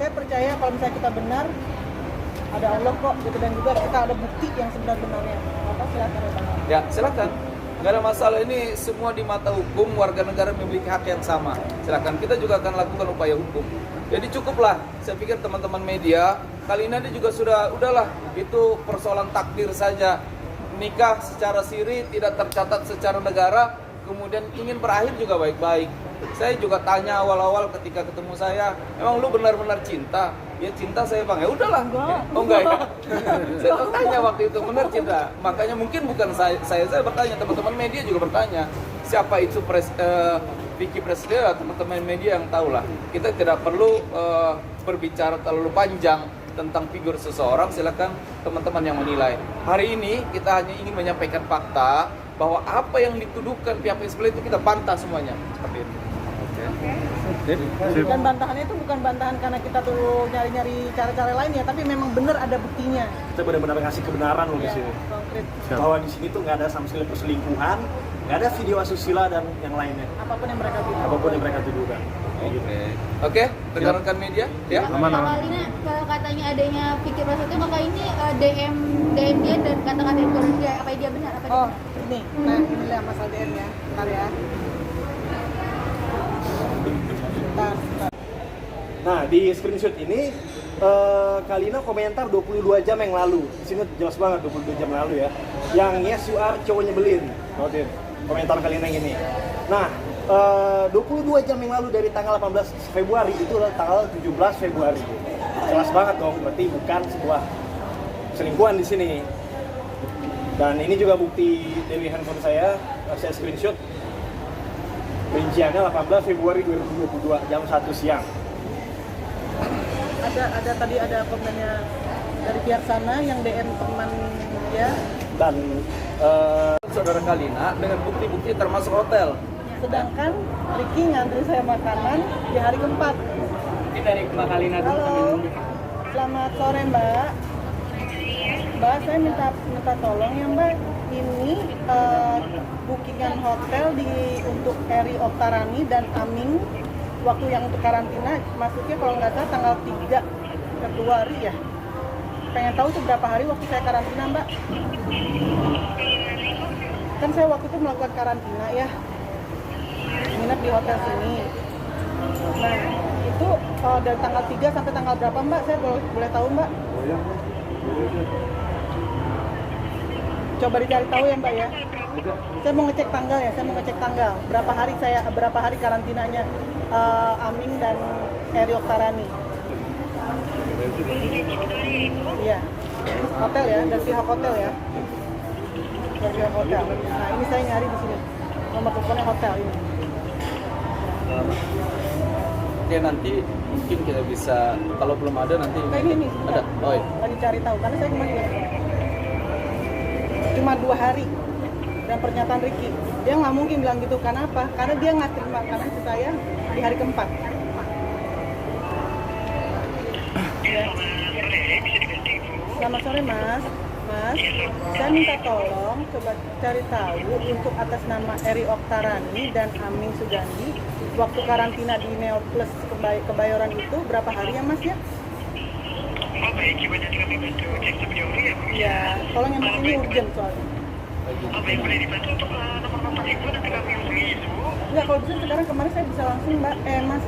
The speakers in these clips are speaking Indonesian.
saya percaya kalau misalnya kita benar, ada Allah kok gitu, dan juga kita ada bukti yang sebenar-benarnya. Apa silakan ya Bang. Ya, silakan. Nggak ada masalah, ini semua di mata hukum, warga negara memiliki hak yang sama. Silakan, kita juga akan lakukan upaya hukum. Jadi cukuplah, saya pikir teman-teman media, kali ini juga udahlah, itu persoalan takdir saja. Nikah secara siri, tidak tercatat secara negara, kemudian ingin berakhir juga baik-baik. Saya juga tanya awal-awal ketika ketemu saya, emang lu benar-benar cinta? Ya cinta saya Bang, ya udahlah. Oh enggak ya? Saya tanya waktu itu, benar cinta? Makanya mungkin bukan saya bertanya, teman-teman media juga bertanya, siapa itu Vicky Prasetyo, teman-teman media yang tahu lah. Kita tidak perlu berbicara terlalu panjang tentang figur seseorang, silakan teman-teman yang menilai. Hari ini kita hanya ingin menyampaikan fakta bahwa apa yang dituduhkan pihak sebelah itu kita bantah semuanya. Seperti itu. Dan bantahannya itu bukan bantahan karena kita tuh nyari-nyari cara-cara lain ya, tapi memang benar ada buktinya. Kita benar-benar ngasih kebenaran loh di sini. Konkret. Bahwa di sini tuh nggak ada sama sekali perselingkuhan, nggak ada video asusila dan yang lainnya. Apapun yang mereka bilang. Apapun yang mereka tuduhkan. Oke, rekan-rekan media, ya. Kalinya katanya adanya Vicky Prasetyo, maka ini DM dia dan kata-kata itu dia, apa dia benar apa dia? Oh, ini. Nah, inilah masalah DM ya. Bentar ya. Bentar. Nah, di screenshot ini Kalina komentar 22 jam yang lalu. Di sini jelas banget 22 jam lalu ya. Yang yes you are cowok nyebelin. Oke. Komentar Kalina yang ini. Nah, 22 jam yang lalu dari tanggal 18 Februari itu adalah tanggal 17 Februari. Jelas banget dong, berarti bukan sebuah selingkuhan di sini. Dan ini juga bukti dari handphone saya screenshot. Rinciannya 18 Februari 2022 jam 1 siang. Ada tadi ada komennya dari pihak sana yang DM teman ya. Dan Saudara Kalina dengan bukti-bukti termasuk hotel. Sedangkan Ricky ngantri saya makanan di hari keempat. Ini dari Mbak Kalina dulu. Halo, selamat sore Mbak. Mbak, saya minta tolong ya Mbak. Ini bookingan hotel untuk Eri Oktarani dan Aming. Waktu yang untuk karantina, masuknya kalau nggak salah tanggal 3 Februari ya. Pengen tahu tuh berapa hari waktu saya karantina Mbak. Kan saya waktu itu melakukan karantina ya. Nginep di hotel sini. Nah, itu dari tanggal 3 sampai tanggal berapa Mbak? Saya boleh tahu Mbak? Coba dicari tahu ya Mbak ya. Saya mau ngecek tanggal. Berapa hari karantinanya Aming dan Eri Oktarani. Iya. Hotel ya, dari pihak hotel ya. Dari pihak hotel. Nah, ini saya nyari di sini. Nomor teleponnya hotel ini. Ya nanti mungkin kita bisa, kalau belum ada nanti Nah, ini ada. Oh iya. lagi cari tahu karena saya kemarin cuma 2 hari dan pernyataan Ricky dia nggak mungkin bilang gitu. Karena apa? Karena dia nggak terima makanan ke saya di hari keempat ya. Selamat sore Mas, saya minta tolong coba cari tahu untuk atas nama Eri Oktarani dan Aming Sugandi waktu karantina di Neo Plus Kebayoran itu berapa hari ya Mas ya? Oh baik, coba nanti kami bantu cek lebih dahulu ya Bu. Ya, tolong yang Mas, ini urgent soalnya. Oh baik, boleh dibantu untuk nomor kontak Ibu, nanti kami hubungi Ibu. Enggak, kalau bisa sekarang kemarin saya bisa langsung Mbak. Mas,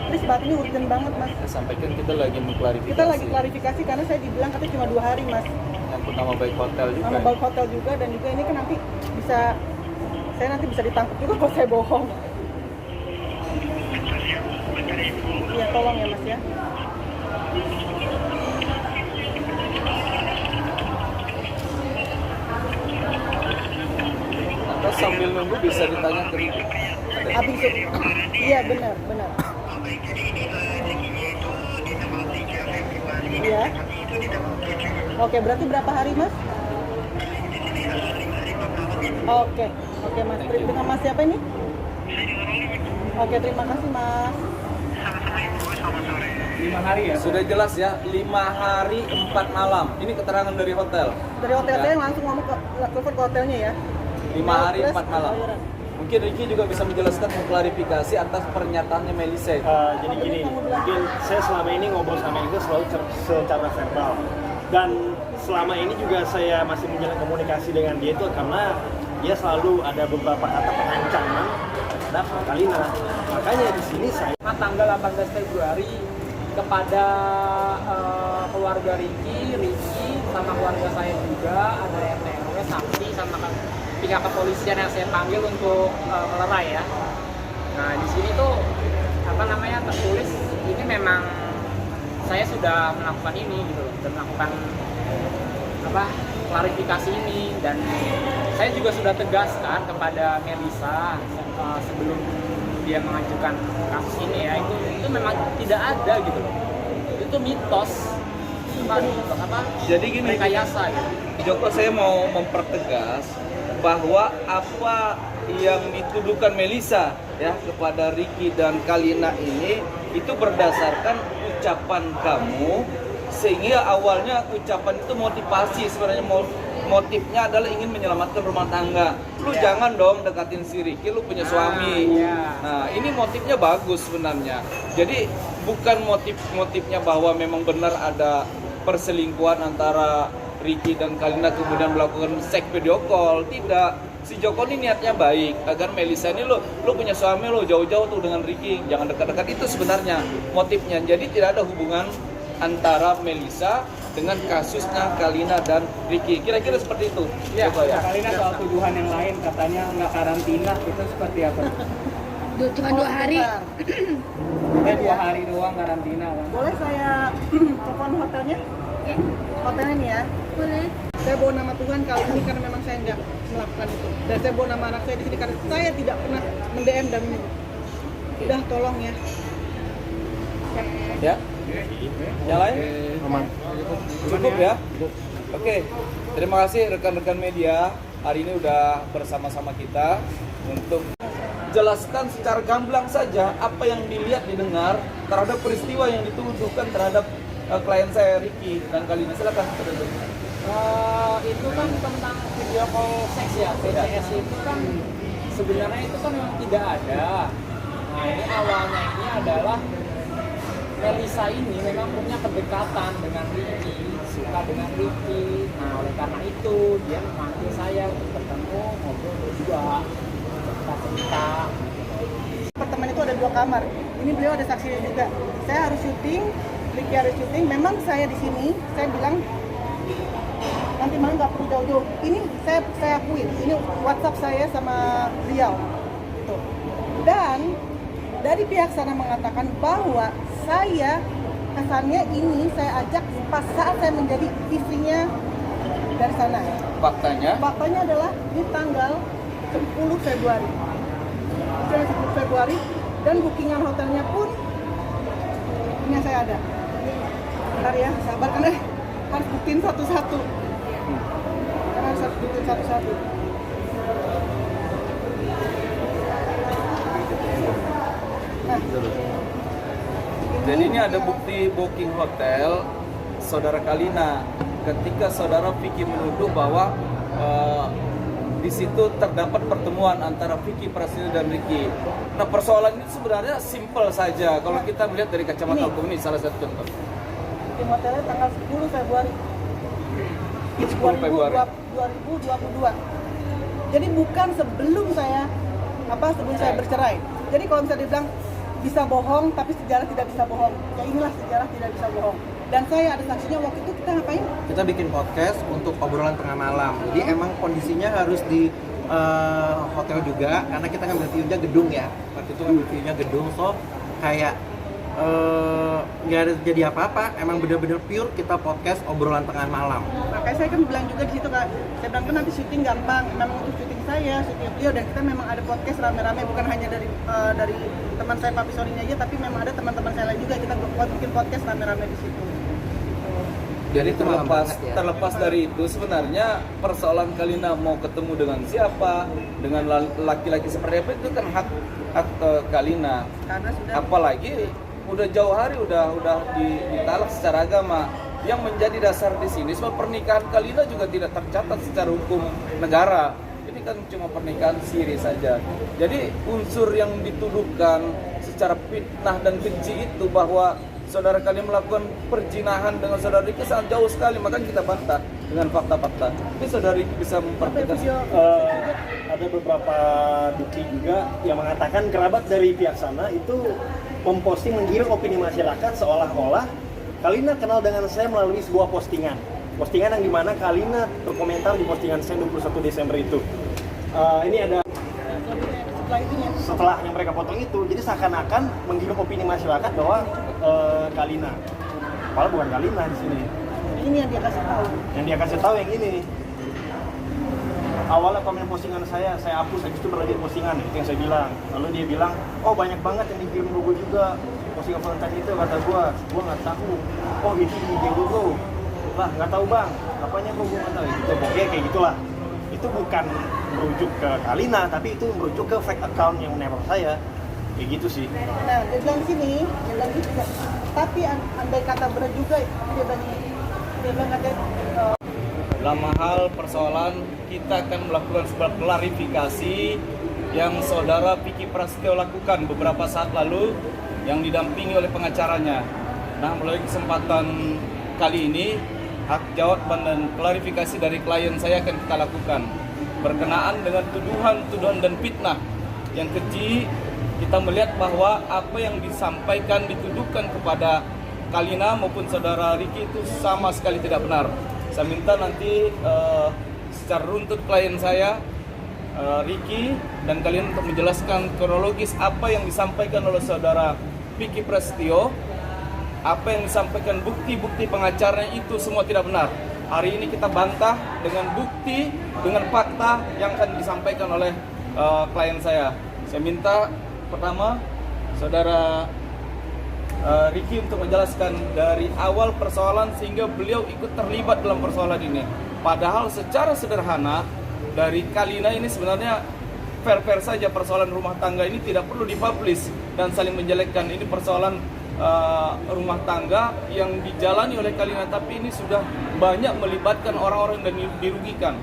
please Mbak, ini urgent banget Mas. Saya sampaikan kita lagi mengklarifikasi. Kita lagi klarifikasi karena saya dibilang katanya cuma 2 hari Mas. Nyangkut nama baik hotel juga. Nama baik hotel juga, dan juga ini kan nanti saya nanti bisa ditangkap juga kalau saya bohong. Bentar ya, bentar Ibu. Iya, tolong ya Mas ya. Atau sambil nunggu bisa ditanya ke Ricky. Habis itu. Iya, benar. Oh baik, jadi ini rezekinya itu di tanggal 3 Februari. Iya. Kami itu di tanggal 7. Oke, berarti berapa hari Mas? Di sini 5 hari bakalan Ibu. Oke Mas. Dengan Mas siapa ini? Saya dengan Roli Ibu. Oke, terima kasih Mas. Sama-sama Ibu, selamat sore. 5 hari ya? Sudah jelas ya, 5 hari 4 malam. Ini keterangan dari hotel. Dari hotel Ya. saya langsung ngomong ke hotelnya ya. 5 hari 4 malam. Mungkin Ricky juga bisa menjelaskan, mengklarifikasi atas pernyataannya Melisa. Jadi gini, mungkin saya selama ini ngobrol sama Iga selalu secara verbal, dan selama ini juga saya masih menjalin komunikasi dengan dia itu karena dia selalu ada beberapa kata pengancaman terhadap Kalina. Makanya di sini saya Tanggal 18 Februari kepada keluarga Ricky sama keluarga saya juga, ada RT RW, saksi sama pihak kepolisian yang saya panggil untuk melerai ya. Nah di sini tuh tertulis ini memang saya sudah melakukan ini gitu loh, dan melakukan klarifikasi ini, dan saya juga sudah tegaskan kepada Melisa sebelum dia mengajukan kasus ini ya, itu memang tidak ada gitu loh, itu mitos, Jadi gini, rekayasa gitu. Joko, saya mau mempertegas bahwa apa yang dituduhkan Melisa ya kepada Ricky dan Kalina ini itu berdasarkan ucapan kamu, sehingga awalnya ucapan itu motivasi, sebenarnya motifnya adalah ingin menyelamatkan rumah tangga. Lu jangan dong dekatin si Ricky, lu punya suami. Nah, ini motifnya bagus sebenarnya. Jadi bukan motifnya bahwa memang benar ada perselingkuhan antara Ricky dan Kalina kemudian melakukan seks video call. Tidak. Si Joko ini niatnya baik agar Melisa ini lu punya suami, lu jauh-jauh tuh dengan Ricky, jangan dekat-dekat. Itu sebenarnya motifnya. Jadi tidak ada hubungan antara Melisa dengan kasusnya Kalina dan Ricky. Kira-kira seperti itu. Ya, Joko, ya. Kalina soal tuduhan yang lain katanya nggak karantina, itu seperti apa? Cuma 2 hari. 2 hari doang karantina kan? Boleh saya telepon hotelnya? Hotelnya nih ya. Boleh. Saya bawa nama Tuhan kali ini karena memang saya nggak melakukan itu. Dan saya bawa nama anak saya di sini karena saya tidak pernah mend-DM dan udah tolong ya. Ya. Yang lain? Cukup ya? Oke. Terima kasih rekan-rekan media. Hari ini udah bersama-sama kita untuk jelaskan secara gamblang saja apa yang dilihat, didengar terhadap peristiwa yang dituduhkan terhadap klien saya Ricky dan Kalina. Silakan. Itu kan tentang video call seks ya, VCS itu kan sebenarnya itu kan memang tidak ada. Nah ini awalnya ini adalah Melisa ini memang punya kedekatan dengan Ricky, suka dengan Ricky. Nah oleh karena itu dia memanggil saya untuk bertemu, ngobrol berdua, cerita. Apartemen itu ada 2 kamar. Ini beliau ada saksinya juga. Saya harus syuting, Ricky harus syuting. Memang saya di sini, saya bilang nanti malam nggak perlu jauh-jauh. Ini saya akuin. Ini WhatsApp saya sama beliau. Tuh. Dan dari pihak sana mengatakan bahwa saya kesannya ini saya ajak pas saat saya menjadi istrinya dari sana. Faktanya adalah di tanggal 10 Februari. 10 Februari dan bookingan hotelnya pun punya saya ada. Bentar ya, sabar karena harus booking satu-satu. Karena harus booking satu-satu. Nah, Jadi ini ada bukti booking hotel saudara Kalina ketika saudara Vicky menuduh bahwa di situ terdapat pertemuan antara Vicky Prasetyo dan Ricky. Nah persoalan ini sebenarnya simpel saja kalau kita melihat dari kacamata hukum. Ini salah satu contoh. booking hotelnya tanggal 10 Februari 10 Februari 2022. Jadi bukan sebelum saya bercerai. Jadi kalau misalnya dibilang bisa bohong, tapi sejarah tidak bisa bohong. Ya inilah sejarah tidak bisa bohong. Dan saya ada saksinya waktu itu kita ngapain? Kita bikin podcast untuk obrolan tengah malam. Jadi emang kondisinya harus di hotel juga, karena kita ngambil view-nya gedung ya. Waktu itu ngambil view-nya gedung, so kayak nggak ada jadi apa-apa. Emang bener-bener pure kita podcast obrolan tengah malam. Makanya saya kan bilang juga di situ Kak, saya bilang kan nanti syuting gampang, memang untuk syuting saya, syuting beliau, dan kita memang ada podcast rame-rame, bukan hanya dari teman saya Papi Sorini aja, tapi memang ada teman-teman saya lain juga, kita bikin podcast rame-rame di situ. Jadi terlepas dari itu sebenarnya persoalan Kalina mau ketemu dengan siapa, dengan laki-laki seperti apa itu kan hak Kalina. Karena sudah Apalagi udah jauh hari udah ditalak secara agama. Yang menjadi dasar di sini sebab pernikahan Kalina juga tidak tercatat secara hukum negara. Ini kan cuma pernikahan siri saja. Jadi unsur yang dituduhkan secara fitnah dan keji itu bahwa saudara kalian melakukan perjinahan dengan saudara Ricky sangat jauh sekali, makanya kita bantah dengan fakta-fakta. Ini saudara Ricky bisa mempertegas. Ada beberapa bukti juga yang mengatakan kerabat dari pihak sana itu memposting menggiring opini masyarakat seolah-olah Kalina kenal dengan saya melalui sebuah postingan yang dimana Kalina berkomentar di postingan saya 21 Desember itu. Ini ada Setelah itunya. setelah yang mereka potong itu, jadi seakan-akan menggiring opini masyarakat bahwa Kalina, padahal bukan Kalina di sini. Ini yang dia kasih tahu. Yang dia kasih tahu yang ini. Awalnya komen postingan saya hapus, habis itu berlanjut postingan, itu yang saya bilang. Lalu dia bilang, oh banyak banget yang dikirim Gogo juga. Postingan Valentine itu kata gua nggak tahu. Oh itu di Gogo. Lah nggak tahu bang, apanya kok gua nggak tahu. Gitu, pokoknya kayak gitulah. Itu bukan merujuk ke Kalina, tapi itu merujuk ke fake account yang meneror saya. Kayak gitu sih. Nah, dia bilang sini, tapi andai kata benar juga, dia bilang katanya, Dalam hal persoalan kita akan melakukan sebuah klarifikasi yang saudara Vicky Prasetyo lakukan beberapa saat lalu yang didampingi oleh pengacaranya. Nah, melalui kesempatan kali ini hak jawaban dan klarifikasi dari klien saya akan kita lakukan berkenaan dengan tuduhan dan fitnah yang keji. Kita melihat bahwa apa yang disampaikan dituduhkan kepada Kalina maupun saudara Ricky itu sama sekali tidak benar. Saya minta nanti secara runtut klien saya, Ricky dan kalian untuk menjelaskan kronologis apa yang disampaikan oleh saudara Vicky Prasetyo, apa yang disampaikan bukti-bukti pengacaranya itu semua tidak benar. Hari ini kita bantah dengan bukti, dengan fakta yang akan disampaikan oleh klien saya. Saya minta pertama saudara Ricky untuk menjelaskan dari awal persoalan sehingga beliau ikut terlibat dalam persoalan ini. Padahal secara sederhana dari Kalina ini sebenarnya fair-fair saja, persoalan rumah tangga ini tidak perlu dipublish dan saling menjelekkan. Ini persoalan rumah tangga yang dijalani oleh Kalina, tapi ini sudah banyak melibatkan orang-orang dan dirugikan.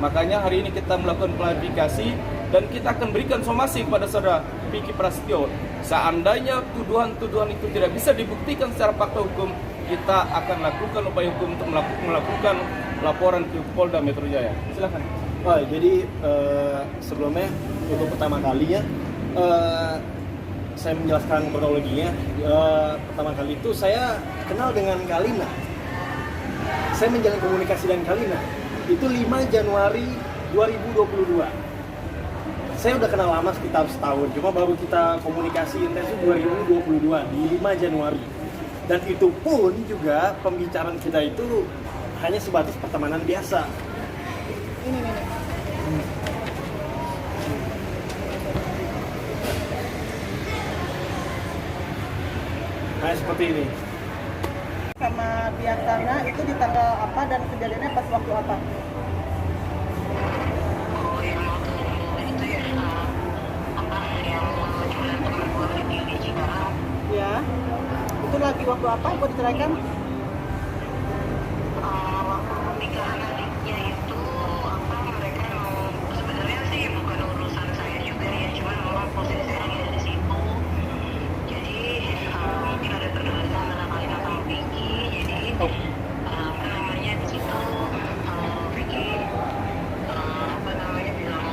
Makanya hari ini kita melakukan klarifikasi dan kita akan berikan somasi kepada saudara Vicky Prasetyo. Seandainya tuduhan-tuduhan itu tidak bisa dibuktikan secara fakta hukum, kita akan lakukan upaya hukum untuk melakukan laporan ke Polda Metro Jaya. Silakan. Oh, jadi sebelumnya untuk pertama kalinya saya menjelaskan kronologinya. Pertama kali itu saya kenal dengan Kalina. Saya menjalin komunikasi dengan Kalina itu 5 Januari 2022. Saya udah kenal lama sekitar setahun, cuma baru kita komunikasi intens 2022 di 5 Januari. Dan itu pun juga pembicaraan kita itu hanya sebatas pertemanan biasa. ini. Nah seperti ini. Sama pihak sana itu di tanggal apa dan kejadiannya pas waktu apa? Oh yang waktu itu ya yang jualan teman gue di Cikarang. Ya, itu lagi waktu apa? Mau diceraikan? Waktu pernikahan adiknya itu mereka mau, sebenarnya sih bukan urusan saya juga ya, cuma memang posisi saya lagi ada di situ. Jadi mungkin ada perdebatan antara Kalina sama Vicky. Jadi namanya di situ Vicky bilang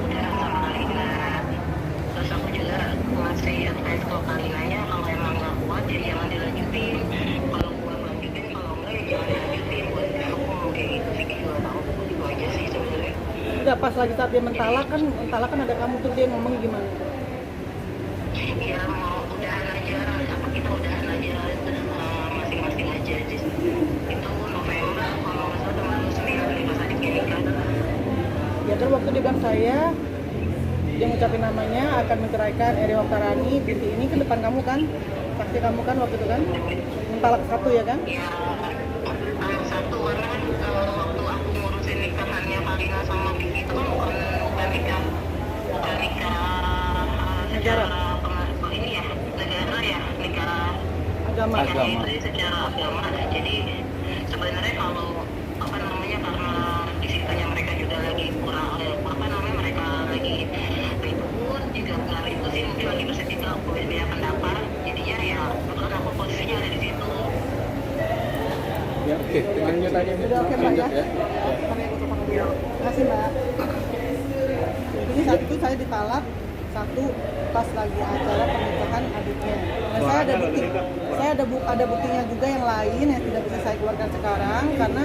udah sama Kalina. Terus aku juga masih advice ke Kalinanya kalau emang nggak kuat jadi jangan dilanjutin. Kalau gua lanjutin, kalau enggak ya jangan dilanjutin. Buat aku mau kayak gitu sih, juga tahu itu aja sih sebenarnya. Enggak, pas lagi saat dia mentala kan ada kamu tuh, dia ngomong gimana? Ya mau udahan aja, apa kita udahan aja masing-masing aja. Itu November kalau nggak salah tanggal 9 pas adiknya nikah. Ya kan waktu dia bilang dia ngucapin namanya akan menceraikan Eri Oktarani binti ini ke depan kamu kan? Pasti kamu kan waktu itu kan? Mentalak satu ya kan? Ya, satu karena kan waktu aku ngurusin nikahannya Kalina sama Vicky itu kan bukan nikah secara ini ya, negara ya, nikah Agama. itu secara agama. Jadi sebenarnya kalau karena di situnya mereka juga lagi kurang Udah oke Mbak ya? Pakai foto dulu. Terima kasih Mbak. Ini saat itu saya ditalak, satu pas lagi acara pernikahan adiknya. Dan saya ada bukti, ada buktinya juga yang lain yang tidak bisa saya keluarkan sekarang karena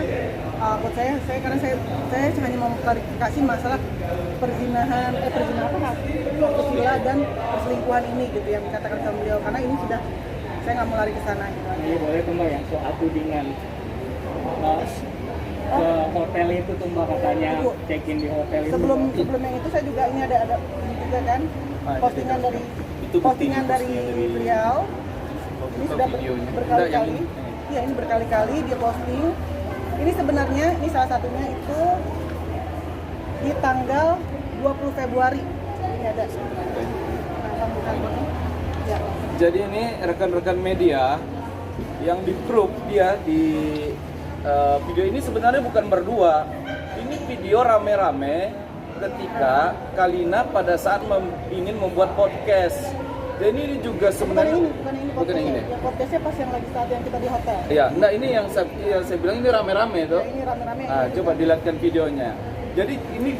buat saya karena saya hanya mau klarifikasi masalah perzinahan apa asusila dan perselingkuhan ini gitu yang dikatakan sama beliau karena ini sudah saya nggak mau lari ke sana gitu. Ini boleh tuh Mbak yang soal tudingan ke hotel itu tuh Mbak katanya check in di hotel itu. Sebelum yang itu saya juga ini ada ini juga kan postingan dari beliau. Ini sudah berkali-kali. Iya, ini berkali-kali dia posting. Ini sebenarnya ini salah satunya itu di tanggal 20 Februari. Ini ada. Nah, ya. Jadi ini rekan-rekan media yang di grup dia di video ini sebenarnya bukan berdua. Ini video rame-rame ketika Kalina pada saat ingin membuat podcast. Jadi ini juga sebenarnya bukan ini. Ya, podcastnya pas yang lagi saat yang kita di hotel. Iya, nah ini yang saya bilang ini rame-rame tuh. Ya, ini rame-rame. Nah, coba dilihatkan videonya. Jadi ini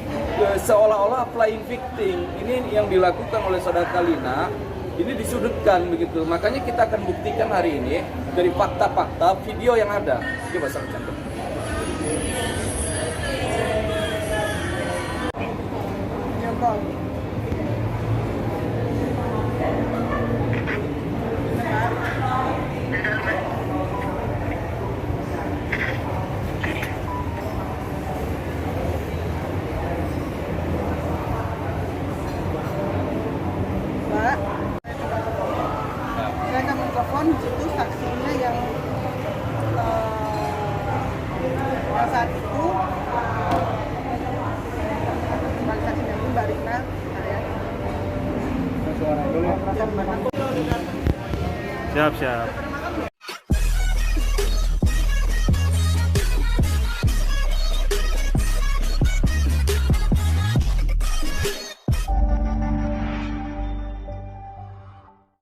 seolah-olah playing victim. Ini yang dilakukan oleh saudara Kalina. Ini disudutkan begitu. Makanya kita akan buktikan hari ini dari fakta-fakta video yang ada. Coba saya cantum. Ya, Bang. Mbak, saya akan menelpon itu saksinya yang saat itu saksinya itu Mbak Rina saya. Suara dulu ya. Siap.